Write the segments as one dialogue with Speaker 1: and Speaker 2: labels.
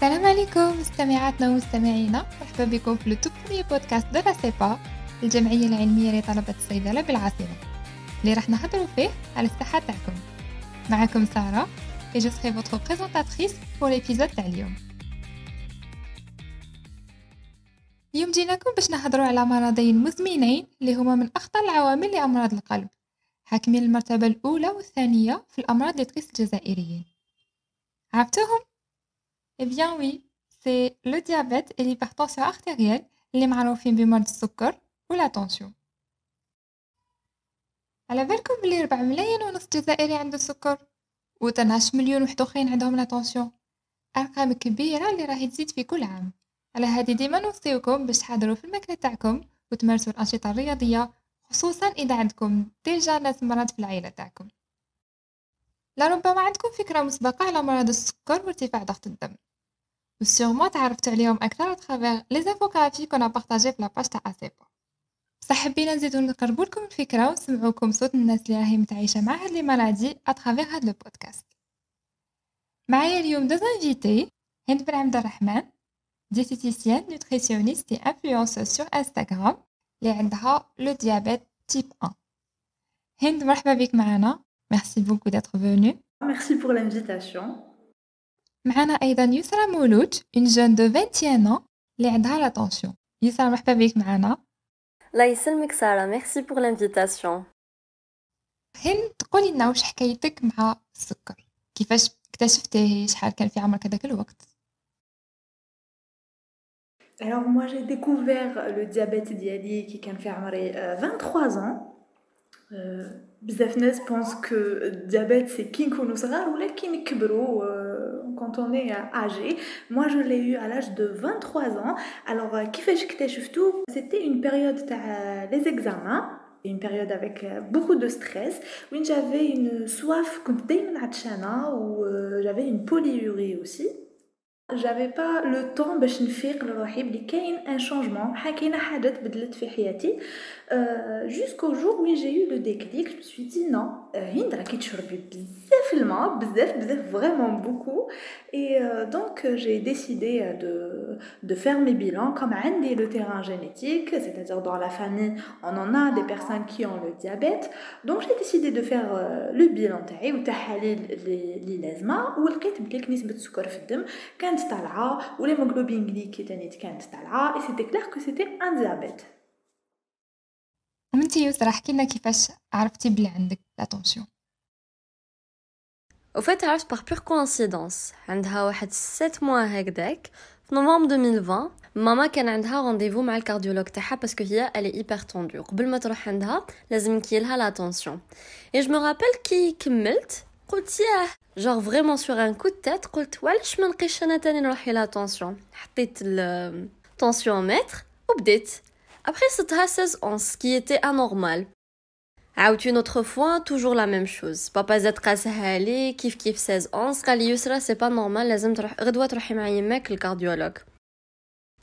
Speaker 1: السلام عليكم مستمعاتنا ومستمعينا، مرحبا بكم في لو بروميي بودكاست دو لا سيبا، الجمعية العلمية لطلبة الصيدلة بالعاصمة، اللي راح نهضروا فيه على الصحة تاعكم. معكم سارة et je serai votre présentatrice pour l'épisode تاع اليوم. اليوم جيناكم باش نهضروا على مرضين مزمنين اللي هما من أخطر العوامل لأمراض القلب، حاكمين المرتبة الأولى والثانية في الأمراض اللي تقيس الجزائريين. عرفتوهم؟ Eh bien oui, c'est le diabète et l'hypertension artérielle اللي معروفين بمرض السكر ولا تونسيون. على بالكم بلي 4 ملايين ونص جزائري عنده السكر و 12 مليون واحد اخرين عندهم لا تونسيون، ارقام كبيره اللي راهي تزيد في كل عام. على هذه ديما نوصيكم باش تحضروا في الماكله تاعكم وتمارسوا الانشطه الرياضيه، خصوصا اذا عندكم ديجا ناس مرض في العائله تاعكم. لربما عندكم فكره مسبقه على مرض السكر وارتفاع ضغط الدم، وسيغمون تعرفتوا عليهم اكثر اترافيغ لي انفوغرافي كنا بارطاجي في لاباج تاع اسيبا. بصح حبينا نزيدو نقربوا لكم الفكره ونسمعوكم صوت الناس اللي راهي متعايشه مع هاد لي مالادي اترافيغ هاد لو بودكاست. معايا اليوم دو انفيتي، هند بن عبد الرحمن، دييتيسيان نوتريسيونيست et influenceuse sur Instagram اللي عندها لو ديابيت تيب 1. هند مرحبا بك معنا، merci beaucoup d'être venue.
Speaker 2: Merci pour l'invitation.
Speaker 1: معنا ايضا يسرا مولود، une jeune de 21 ans اللي عندها لا تونسيون. يسرا مرحبا بك معنا.
Speaker 3: الله يسلمك سارة، ميرسي بور لانفيتاسيون.
Speaker 1: هند قولي لنا واش حكايتك مع السكر، كيفاش اكتشفتيه، شحال كان في عمرك هذاك الوقت؟
Speaker 2: Alors moi j'ai découvert le diabète ديالي كي كان في عمري 23 ans. بزاف ناس pense que diabète c'est كي نكونوا صغار ولا كي نكبروا quand on est âgé. Moi je l'ai eu à l'âge de 23 ans. Alors كيفاش اكتشفتو؟ C'était une période تاع les examens, une période avec beaucoup de stress, où j'avais une soif كنت دايما عطشانه و j'avais une polyurie aussi. J'avais pas le temps باش نفيق لروحي بلي كاين ان شونجمون، كاينه حاجه تبدلت في حياتي jusqu'au jour où j'ai eu le déclic. Je me suis dit non, هند راكي تشربي بزاف الماء، بزاف vraiment beaucoup. Et donc j'ai décidé de faire mes bilans comme عندي le terrain génétique, c'est-à-dire dans la famille on en a des personnes qui ont le diabète. Donc j'ai décidé de faire le bilan تاعي والتحاليل اللي لازمه، ولقيت بلي نسبه السكر في الدم كانت طالعه والهيموغلوبين غليكي تاني كانت طالعه، et c'était clair que c'était un diabète.
Speaker 1: وانتي يسرا احكي لنا كيفاش عرفتي بلي عندك لا تونسيون؟
Speaker 3: Au fait عرفت par pure coïncidence، عندها واحد 7 mois هكذاك في نوفمبر 2020 ماما كان عندها رونديفو مع الكارديولوج تاعها باسكو هي elle est hyper tendue، قبل ما تروح عندها لازم نكيلها لا تونسيون. et je me rappelle كي كملت قلت ياه genre vraiment sur un coup de tête قلت وعلاش ما نقيش انا تاني نروح لا تونسيون. حطيت التونسيومتر وبديت. Après, c'était 16 ans, ce qui était anormal. عاودت une autre fois, toujours la même chose. Papa زاد قاسها لي كيف 16 ans. قال لي يسرا سي با نورمال، لازم تروح غدوه تروحي مع يماك للكارديولوج.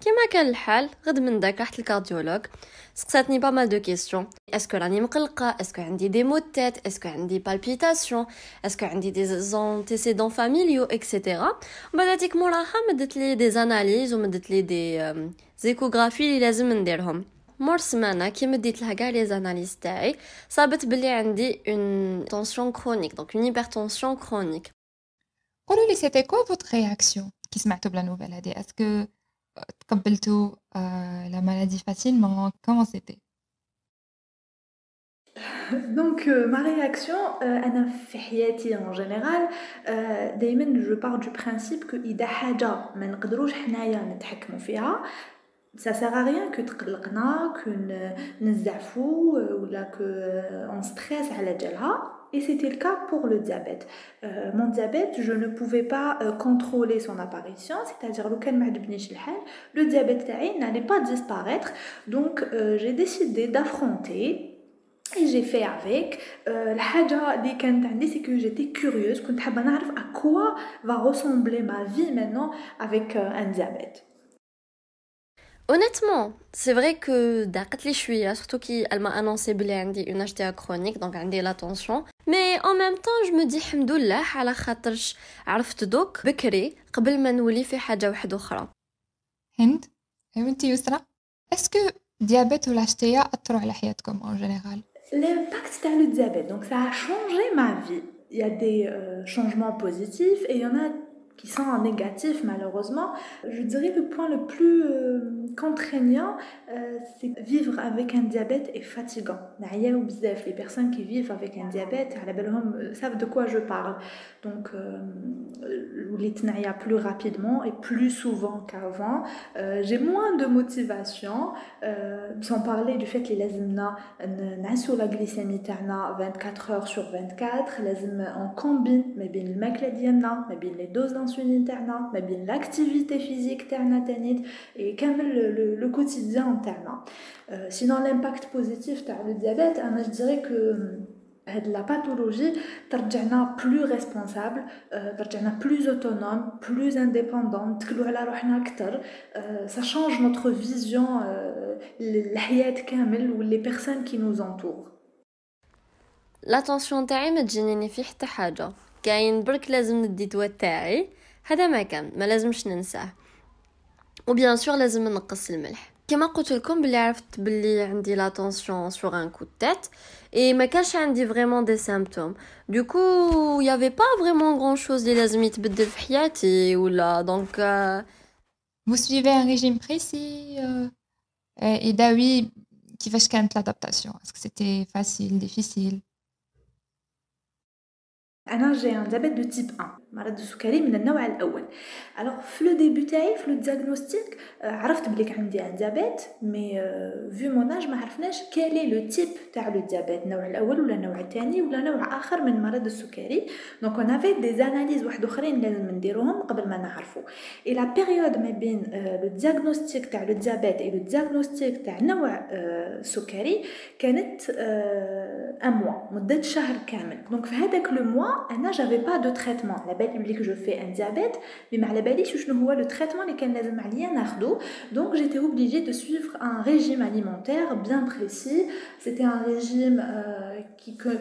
Speaker 3: كيما كان الحال غد من داك رحت للكارديولوج. سقساتني با مال دو كيسيون، اسكو راني مقلقه، اسكو عندي دي مو تيت، اسكو عندي بالبيتاسيون، اسكو عندي دي زونتيسيدون فاميليو اكسيتيرا. بداتك موراها مدت لي دي زاناليز ومدت لي دي زيكوغرافي اللي لازم نديرهم. مور سمانه كي مديت لها كاع لي زاناليز تاعي صابت بلي عندي اون تونسيون كرونيك، دونك اون هيبرتونسيون كرونيك.
Speaker 1: قولوا لي سيتي كوا فوت رياكسيون كي سمعتوا بلا نوفيل هذه؟ اسكو تقبلتوا لا مالادي فاسيلمون؟ كومون سيتي؟
Speaker 2: Donc ma réaction أنا في حياتي en général دايما je pars du principe que إذا حاجة ما نقدروش حنايا نتحكموا فيها ça sert à rien que تقلقنا que نزعفوا ولا que on stresse على جالها. Et c'était le cas pour le diabète. Mon diabète, je ne pouvais pas contrôler son apparition, c'est-à-dire le diabète n'allait pas disparaître. Donc j'ai décidé d'affronter et j'ai fait avec. الحاجة اللي كانت عندي c'est que j'étais curieuse, كنت حابة نعرف à quoi va ressembler ma vie maintenant avec un diabète.
Speaker 3: Honnêtement, c'est vrai que ضاقت لي شوية, surtout qu'elle m'a annoncé بلي عندي une HTA chronique, donc عندي la tension. Mais en même temps, je me dis الحمد لله على خاطرش عرفت دوك بكري قبل ما نولي في حاجة واحدة أخرى.
Speaker 1: هند وانتي يسرا اسكو diabète ولا HTA أثروا على حياتكم en général؟
Speaker 2: L'impact sur le diabète, donc ça a changé ma vie. Il y a des changements positifs et il y en a qui sont négatifs malheureusement. Je dirais le point le plus contraignant, c'est vivre avec un diabète est fatigant. Les personnes qui vivent avec un diabète savent de quoi je parle. Donc, les تنعيا plus rapidement et plus souvent qu'avant. J'ai moins de motivation, sans parler du fait que les لازمنا نعسوا la glycémie تاعنا 24 heures sur 24. لازم on combine ما بين الماكلة ديالنا ما بين les doses d'insuline تاعنا ما بين l'activité physique تاعنا تانيت et كامل le quotidien تاعنا. Sinon l'impact positif تاع le diabète, أنا je dirais que la pathologie ترجعنا plus responsable, ترجعنا plus autonome, plus indépendant, نتكلوا على روحنا أكتر. Ça change notre vision الحياة كامل و les personnes qui nous entourent.
Speaker 3: الاتونسيون تاعي ما تجيني في حتى حاجه, كاين برك لازم ندي الدواء تاعي, هذا ما كان ما لازمش ننساه, وبيان سور لازم نقص الملح. كما قلت لكم بلي عرفت بلي عندي لاتونسيون سور ان كو تيت et ما كانش عندي vraiment des symptômes. Du coup, il y avait pas vraiment grand chose اللي لازم يتبدل في حياتي ولا donc
Speaker 1: Vous suivez un régime précis et d'awi كيفاش كانت l'adaptation? Est-ce que c'était facile, difficile?
Speaker 2: أنا j'ai un diabète de type 1, مرض السكري من النوع الأول. Alors في le début تاعي في le diagnostic عرفت بلي عندي un diabète, mais vu mon âge ما عرفناش quel est le type تاع le diabète, النوع الأول ولا النوع الثاني ولا نوع آخر من مرض السكري. Donc on avait des analyses واحد أخرين لازم نديروهم قبل ما نعرفوا. Et la période ما بين le diagnostic تاع le diabète et le diagnostic تاع نوع السكري كانت un mois, مدة شهر كامل. Donc في هذاك le mois أنا j'avais pas de traitement. على بالي بلي que je fais un diabète, mais ما على باليش شنو هو le traitement اللي كان لازم عليا ناخذه. Donc j'étais obligée de suivre un régime alimentaire bien précis. C'était un régime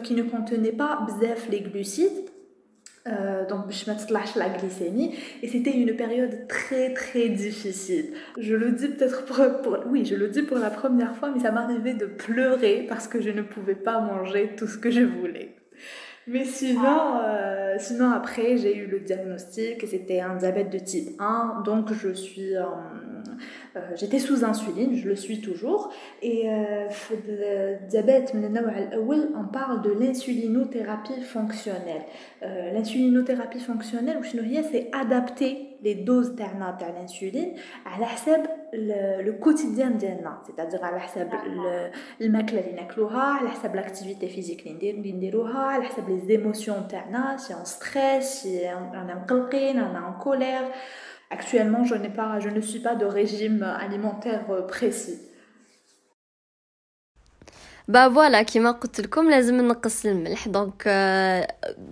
Speaker 2: qui ne contenait pas bzaf les glucides. Donc باش ما تطلعش la glycémie, et c'était une période très très difficile. Je le dis peut-être oui, je le dis pour la première fois, mais ça m'arrivait de pleurer parce que je ne pouvais pas manger tout ce que je voulais. Mais sinon après j'ai eu le diagnostic et c'était un diabète de type 1, donc j'étais sous insuline, je le suis toujours. Et le diabète من النوع الأول, on parle de l'insulinothérapie fonctionnelle. L'insulinothérapie fonctionnelle وشنو هي, c'est adapter les doses تاعنا تاع l'insuline على حساب le quotidien ديالنا, c'est-à-dire على حساب الماكله اللي ناكلوها, على حساب l'activité physique اللي نديروها, على حساب les émotions تاعنا, si on stresse, si on est مقلقين, on est en colère. Actuellement, je ne suis pas de régime alimentaire précis.
Speaker 3: bah voilà كيما قلت لكم لازم نقص الملح. donc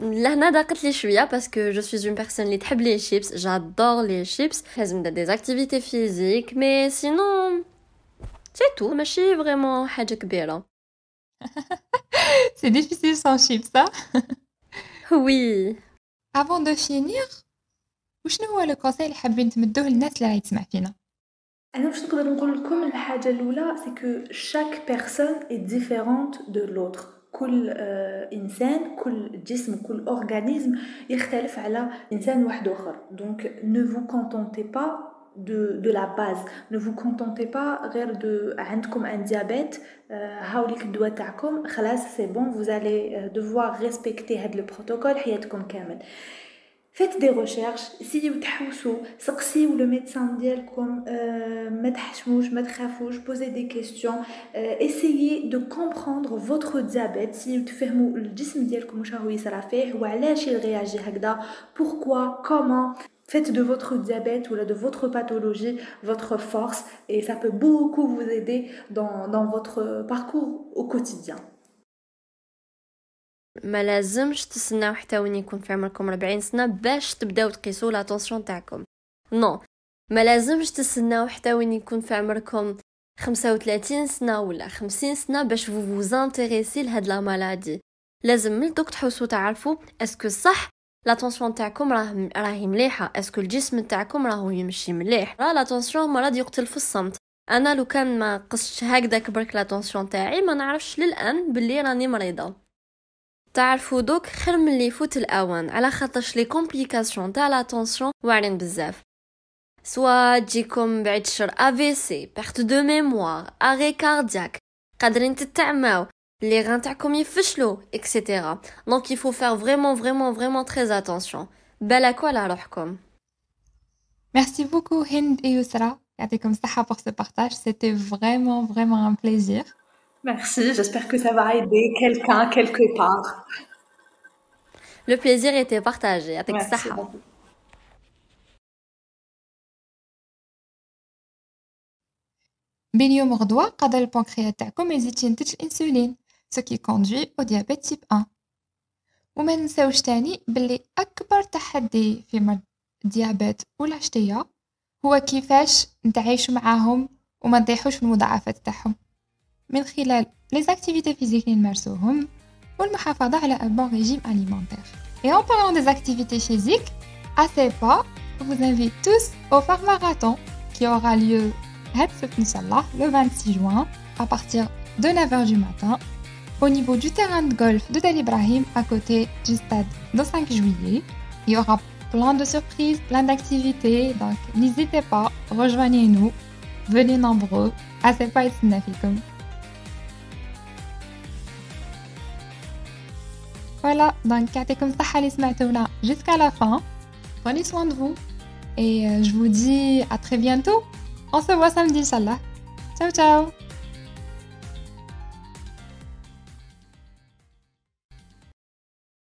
Speaker 3: لهنا ضاقت لي شويه parce que je suis une personne اللي تحب les chips, j'adore les chips. لازم ندير des activités physiques, mais sinon c'est tout, ماشي vraiment حاجه كبيره.
Speaker 1: C'est difficile sans chips, ça.
Speaker 3: oui.
Speaker 1: Avant de finir, وشنو هو لو كونساي اللي حابين تمدوه للناس اللي راهي تسمع فينا؟
Speaker 2: أنا باش نقدر نقول لكم الحاجة الأولى, c'est que chaque personne est différente de l'autre. كل إنسان, كل جسم, كل organisme يختلف على إنسان واحد آخر. Donc ne vous contentez pas de la base, ne vous contentez pas غير de عندكم un diabète, هاوليك الدواء تاعكم خلاص c'est bon, vous allez devoir respecter هذا le protocole حياتكم كامل. Faites des recherches, essayez de تحوسوا, سقسيو le médecin ديالكم, ما تحشموش, ما تخافوش, posez des questions, essayez de comprendre votre diabète, essayez تفهموا الجسم ديالكم واش راهو يصرا فيه وعلاش يرياجي هكذا, pourquoi, comment. Faites de votre diabète ou de votre pathologie votre force, et ça peut beaucoup vous aider dans votre parcours au quotidien.
Speaker 3: ما لازمش تستناو حتى وين يكون في عمركم 40 سنه باش تبداو تقيسوا لا طونسيون تاعكم. نو ما لازمش تستناو حتى وين يكون في عمركم 35 سنة ولا 50 سنة باش vous intéressez لهاد لا مالادي. لازم من دوك تحوسوا تعرفوا اسكو صح لا طونسيون تاعكم راهي مليحه، اسكو الجسم تاعكم راهو يمشي مليح. لا طونسيون مرض يقتل في الصمت. انا لو كان ما قصتش هكذاك برك لا طونسيون تاعي ما نعرفش للان باللي راني مريضه. تعرفوا دوك خير من اللي يفوت الاوان، على خاطرش لي كومبليكاسيون تاع لا طونسيون واعرين بزاف، سوا تجيكم بعد الشر AVC، perte de mémoire، arrêt cardiaque، قادرين تتعماو، les reins تاعكم يفشلوا etc. Donc il faut faire vraiment très attention. بالك على روحكم.
Speaker 1: Merci beaucoup Hind et Yousra. يعطيكم الصحة pour ce partage. C'était vraiment un plaisir.
Speaker 2: Merci, j'espère que ça va aider quelqu'un quelque part.
Speaker 3: Le plaisir était partagé. يعطيك
Speaker 2: Merci
Speaker 3: الصحة.
Speaker 2: beaucoup.
Speaker 1: بين يوم وغدوة قدر البنكرياس تاعكم يزيد ينتج الانسولين ce qui conduit au diabète type 1. وما ننساوش تاني باللي اكبر تحدي في مرض الديابيت والعشتية هو كيفاش نتعايشوا معاهم وما نطيحوش في المضاعفات تاعهم من خلال les activités physiques اللي نمارسوهم والمحافظة على un bon régime alimentaire. Et en parlant des activités physiques, à ces pas, je vous invite tous au phare marathon qui aura lieu le 26 juin à partir de 9h du matin au niveau du terrain de golf de Tel Ibrahim à côté du stade le 5 juillet. Il y aura plein de surprises, plein d'activités, donc n'hésitez pas, rejoignez-nous, venez nombreux, à ces pas يتسنافيكم. Voilà, donc يعطيكم الصحة اللي سمعتونا jusqu'à la fin. Prenez soin de vous et je vous dis à très bientôt. On se voit samedi, Inch'Allah. Ciao, ciao!